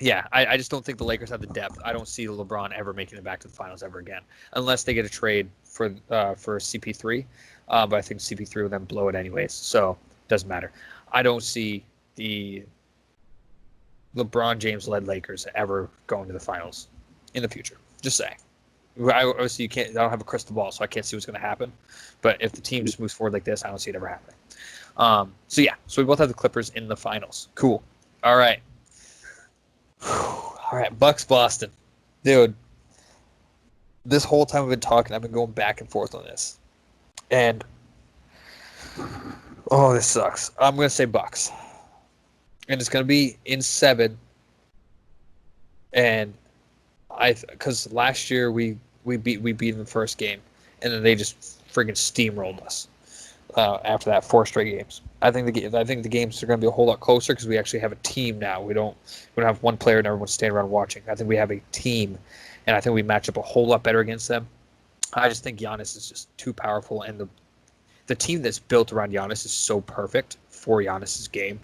Speaker 1: yeah, I just don't think the Lakers have the depth. I don't see LeBron ever making it back to the finals ever again, unless they get a trade for CP3. But I think CP3 will then blow it anyways, so it doesn't matter. I don't see the LeBron James-led Lakers ever going to the finals in the future. Just saying. Obviously, I don't have a crystal ball, so I can't see what's going to happen. But if the team just moves forward like this, I don't see it ever happening. So we both have the Clippers in the finals. Cool. All right. All right, Bucks Boston. Dude, this whole time we've been talking, I've been going back and forth on this. And, this sucks. I'm going to say Bucks. And it's going to be in 7. And because last year we beat them the first game, and then they just friggin' steamrolled us after that 4 straight games. I think the games are going to be a whole lot closer because we actually have a team now. We don't have one player and everyone's standing around watching. I think we have a team, and I think we match up a whole lot better against them. I just think Giannis is just too powerful, and the team that's built around Giannis is so perfect for Giannis's game.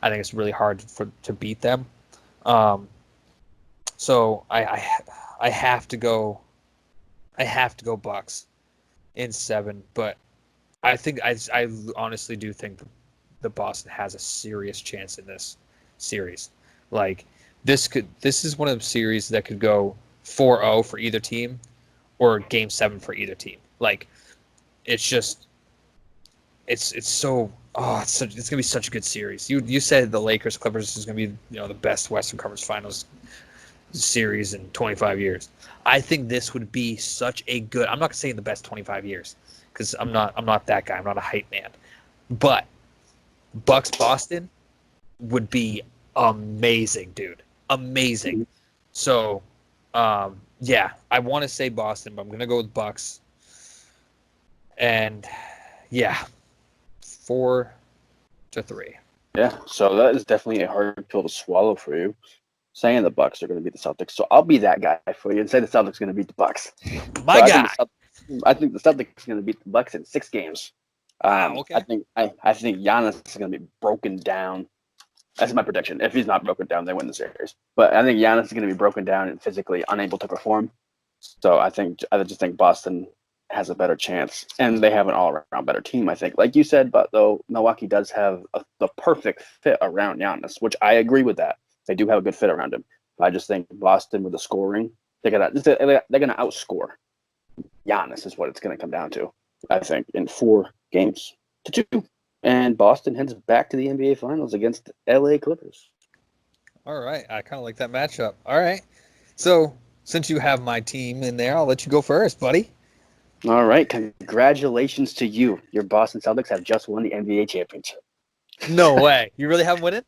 Speaker 1: I think it's really hard to beat them. So I have to go. I have to go Bucks in 7, but I think I honestly do think the Boston has a serious chance in this series. Like this is one of the series that could go 4-0 for either team, or Game 7 for either team. Like it's so it's gonna be such a good series. You said the Lakers Clippers is gonna be the best Western Conference Finals series in 25 years. I think this would be such a good. I'm not gonna say in the best 25 years because I'm not that guy. I'm not a hype man, but Bucks Boston would be amazing, dude. Amazing. So, yeah, I want to say Boston, but I'm gonna go with Bucks. And yeah, 4-3.
Speaker 2: Yeah, so that is definitely a hard pill to swallow for you, saying the Bucks are going to beat the Celtics. So I'll be that guy for you and say the Celtics are going to beat the Bucks.
Speaker 1: My
Speaker 2: So
Speaker 1: guy.
Speaker 2: I think the Celtics are going to beat the Bucks in 6 games.
Speaker 1: Wow. Okay.
Speaker 2: I think Giannis is going to be broken down. That's my prediction. If he's not broken down, they win the series. But I think Giannis is going to be broken down and physically unable to perform. So I just think Boston has a better chance, and they have an all-around better team. I think, like you said, but though Milwaukee does have the perfect fit around Giannis, which I agree with that. They do have a good fit around him. But I just think Boston with the scoring, they're gonna outscore Giannis is what it's gonna come down to. I think in 4-2, and Boston heads back to the NBA Finals against LA Clippers.
Speaker 1: All right, I kind of like that matchup. All right, so since you have my team in there, I'll let you go first, buddy.
Speaker 2: All right, congratulations to you. Your Boston Celtics have just won the NBA championship.
Speaker 1: No way. You really haven't won it?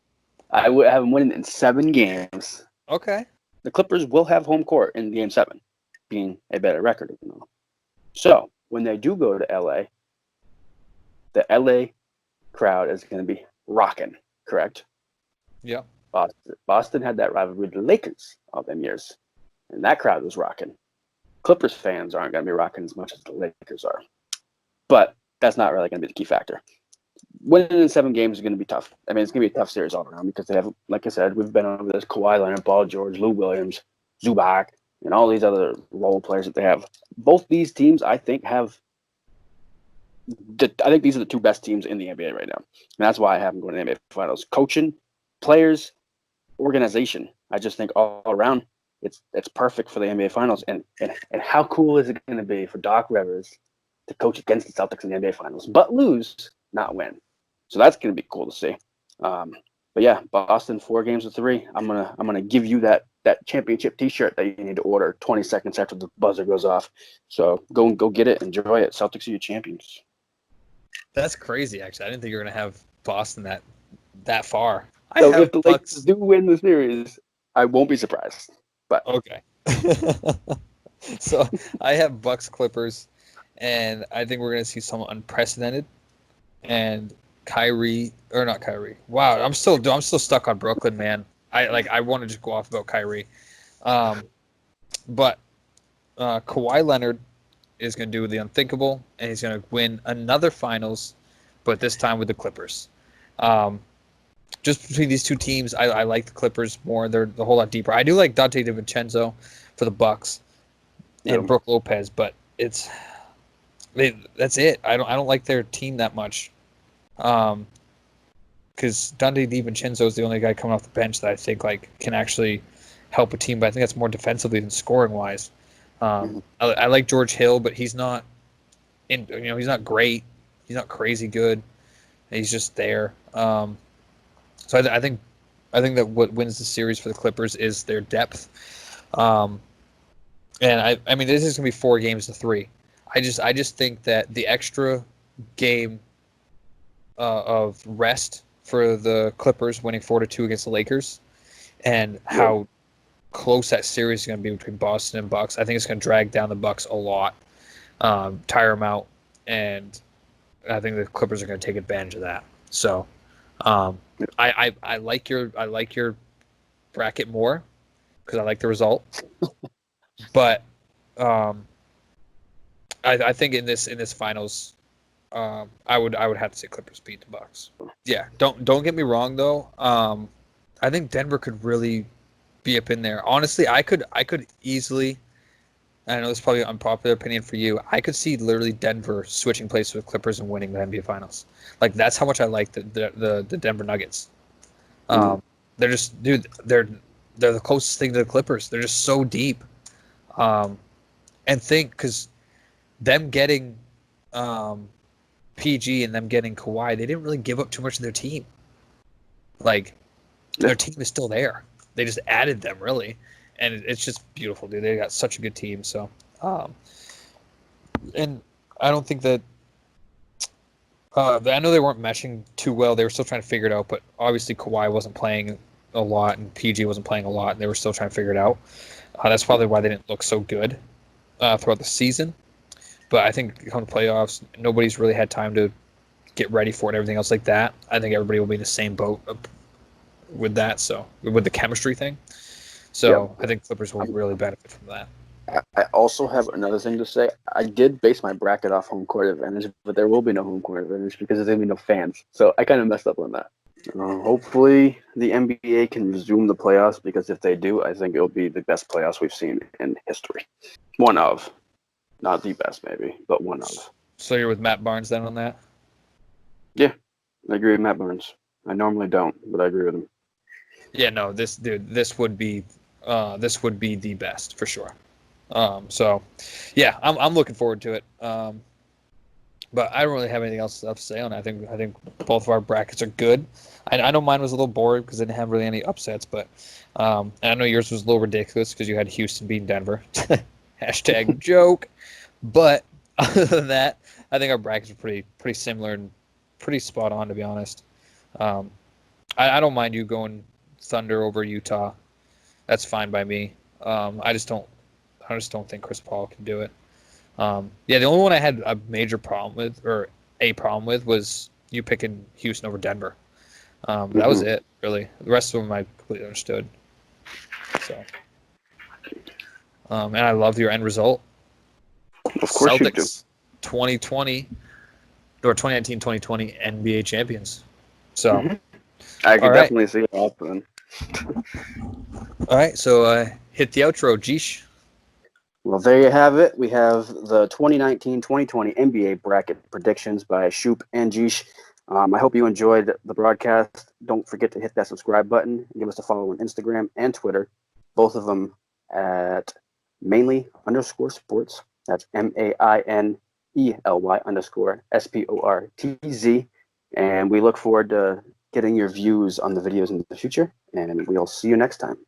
Speaker 2: I would have them winning in 7 games.
Speaker 1: Okay.
Speaker 2: The Clippers will have home court in Game 7, being a better record. So when they do go to LA, the LA crowd is going to be rocking, correct?
Speaker 1: Yeah.
Speaker 2: Boston had that rivalry with the Lakers all them years, and that crowd was rocking. Clippers fans aren't going to be rocking as much as the Lakers are. But that's not really going to be the key factor. Winning in 7 games is going to be tough. I mean, it's going to be a tough series all around because they have, like I said, we've been over this Kawhi Leonard, Paul George, Lou Williams, Zubac, and all these other role players that they have. Both these teams, I think, I think these are the 2 best teams in the NBA right now. And that's why I have them going to the NBA Finals. Coaching, players, organization. I just think all around, it's perfect for the NBA Finals. And how cool is it going to be for Doc Rivers to coach against the Celtics in the NBA Finals, but lose, not win? So that's going to be cool to see. But yeah, Boston 4-3. I'm gonna give you that championship T-shirt that you need to order 20 seconds after the buzzer goes off. So go get it, enjoy it. Celtics are your champions.
Speaker 1: That's crazy. Actually, I didn't think you were gonna have Boston that far.
Speaker 2: So if the Lakers do win the series, I won't be surprised. But
Speaker 1: okay. So I have Bucks Clippers, and I think we're gonna see something unprecedented. And not Kyrie. Wow, I'm still stuck on Brooklyn, man. I want to just go off about Kyrie, but Kawhi Leonard is going to do the unthinkable, and he's going to win another finals, but this time with the Clippers. Just between these 2 teams, I like the Clippers more. They're a whole lot deeper. I do like Dante DiVincenzo for the Bucks and Brook Lopez, but that's it. I don't like their team that much. Because Dante DiVincenzo is the only guy coming off the bench that I think can actually help a team, but I think that's more defensively than scoring wise. I like George Hill, but he's not he's not great. He's not crazy good. He's just there. So I think that what wins the series for the Clippers is their depth. And I mean, this is gonna be 4-3. I just think that the extra game of rest for the Clippers winning 4-2 against the Lakers, and how close that series is going to be between Boston and Bucks. I think it's going to drag down the Bucks a lot, tire them out, and I think the Clippers are going to take advantage of that. So, I like your bracket more because I like the result, but I think in this finals. I would have to say Clippers beat the Bucks. Yeah, don't get me wrong though. I think Denver could really be up in there. Honestly, I could easily. I know it's probably an unpopular opinion for you. I could see literally Denver switching places with Clippers and winning the NBA Finals. That's how much I like the Denver Nuggets. They're just they're the closest thing to the Clippers. They're just so deep. And think because them getting PG and them getting Kawhi, they didn't really give up too much of their team. Like, their team is still there. They just added them, really. And it's just beautiful, dude. They got such a good team. So, and I don't think that I know they weren't meshing too well. They were still trying to figure it out, but obviously Kawhi wasn't playing a lot and PG wasn't playing a lot, and they were still trying to figure it out. That's probably why they didn't look so good throughout the season. But I think come the playoffs, nobody's really had time to get ready for it and everything else like that. I think everybody will be in the same boat with that, so with the chemistry thing. So I think Clippers will really benefit from that.
Speaker 2: I also have another thing to say. I did base my bracket off home court advantage, but there will be no home court advantage because there's going to be no fans. So I kind of messed up on that. Hopefully the NBA can resume the playoffs, because if they do, I think it'll be the best playoffs we've seen in history. One of. Not the best, maybe, but one of.
Speaker 1: So you're with Matt Barnes then on that?
Speaker 2: Yeah, I agree with Matt Barnes. I normally don't, but I agree with him.
Speaker 1: Yeah, no, this would be the best for sure. So, yeah, I'm looking forward to it. But I don't really have anything else to say on it. I think both of our brackets are good. I know mine was a little bored because I didn't have really any upsets, but and I know yours was a little ridiculous because you had Houston beating Denver. Hashtag joke. But other than that, I think our brackets are pretty similar and pretty spot on, to be honest. I don't mind you going Thunder over Utah. That's fine by me. I just don't think Chris Paul can do it. The only one I had a major problem with, was you picking Houston over Denver. That was it, really. The rest of them I completely understood. So, and I love your end result.
Speaker 2: Of course
Speaker 1: Celtics,
Speaker 2: you do.
Speaker 1: 2020 or 2019-2020 NBA champions. So,
Speaker 2: I can definitely see it happening.
Speaker 1: All right, so hit the outro, Jeesh.
Speaker 2: Well, there you have it. We have the 2019-2020 NBA bracket predictions by Shoop and Jeesh. I hope you enjoyed the broadcast. Don't forget to hit that subscribe button and give us a follow on Instagram and Twitter, both of them at mainly_sports. That's MAINELY_SPORTZ. And we look forward to getting your views on the videos in the future, and we'll see you next time.